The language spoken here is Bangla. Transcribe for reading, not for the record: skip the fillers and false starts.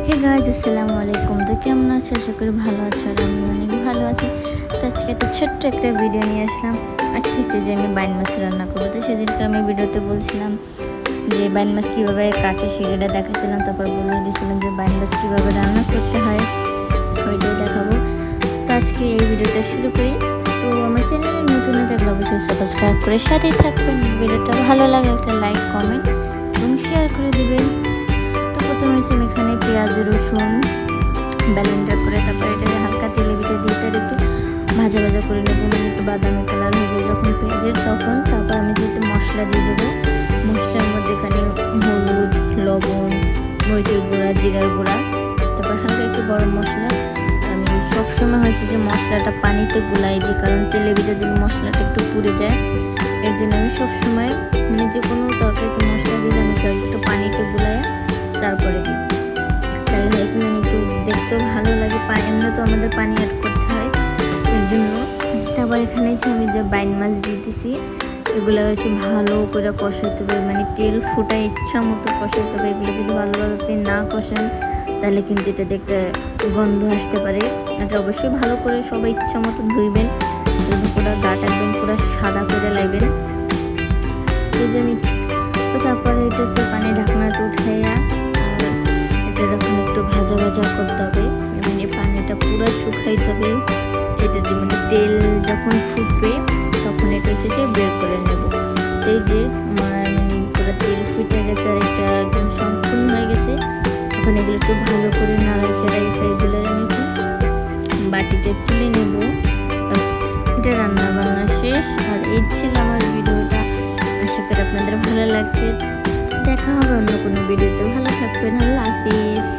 হে গাইজ, আসসালামু আলাইকুম। তো কেমন আছো? আশা করি ভালো আছো, আর আমি অনেক ভালো আছি। তো আজকে একটা ছোট্ট একটা ভিডিও নিয়ে আসলাম। আজকে হচ্ছে যে আমি বাইন মাছ রান্না করবো। তো সেদিনকে আমি ভিডিওতে বলছিলাম যে বাইন মাছ কীভাবে কাটে সেটা দেখাচ্ছিলাম, তারপর বলে দিয়েছিলাম যে বাইন মাছ কীভাবে রান্না করতে হয় ওইটাই দেখাবো। তো আজকে এই ভিডিওটা শুরু করি। তো আমার চ্যানেলে নতুন থাকলে অবশ্যই সাবস্ক্রাইব করে সাথেই থাকবেন। ভিডিওটা ভালো লাগে একটা লাইক, কমেন্ট এবং শেয়ার করে দেবেন। তো প্রথমে হচ্ছে আমি এখানে পেঁয়াজ, রসুন ব্লেন্ডার করে তারপর এটাকে হালকা তেলে ভিতরে দিয়ে এটা একটু ভাজা ভাজা করে নেবো, মানে একটু বাদামি কালার হয়ে যাবে যখন পেঁয়াজের, তখন তারপর আমি যেহেতু মশলা দিয়ে দেবো। মশলার মধ্যে এখানে হলুদ, লবণ, মরিচের গুঁড়া, জিরার গুঁড়া, তারপর হালকা একটু গরম মশলা। আমি সবসময় হচ্ছে যে মশলাটা পানিতে গুলাই দিই, কারণ তেলের ভিতরে দিলে মশলাটা একটু পুড়ে যায়। এর জন্য আমি সবসময় মানে যে কোনো তরকারিতে মশলা দিলে আমি একটু পানিতে গুলাইয়া তারপরে দিই, তাহলে হয় কি মানে একটু দেখতেও ভালো লাগে। এমনি তো আমাদের পানি অ্যাড করতে হয় এর জন্য। তারপর এখানে এসে আমি যে বাইন মাছ দিতেছি, এগুলো হচ্ছে ভালো করে কষাইতে হবে, মানে তেল ফুটায় ইচ্ছা মতো কষাইতে হবে। এগুলো যদি ভালোভাবে আপনি না কষেন তাহলে কিন্তু এটা দেখতে গন্ধ আসতে পারে। এটা অবশ্যই ভালো করে সবাই ইচ্ছা মতো ধুইবেন, এবং পুরো গাটা একদম পুরো সাদা করে লাইবেন। এই যে আমি তারপরে এটা সে পানি ঢাকনাটা উঠাইয়া এটা যখন একটু ভাজা ভাজা করতে হবে, মানে পানিটা পুরো শুকাইতে হবে। এটা যে মানে তেল যখন ফুটবে তখন এটা হচ্ছে যে বের করে নেব। তো এই যে আমার মানে পুরো তেল ফুটে গেছে আর এটা একদম সম্পূর্ণ হয়ে গেছে। এখন এগুলো একটু ভালো করে নাড়াই চাড়াই এগুলো আমি এখন বাটিতে তুলে নেব। এটা রান্না বান্না শেষ। আর এই ছিল আমার ভিডিওটা, আশা করি আপনাদের ভালো লাগছে। দেখা হবে অন্য কোনো ভিডিওতে। ভালো থাকবেন, আল্লাহ হাফিজ।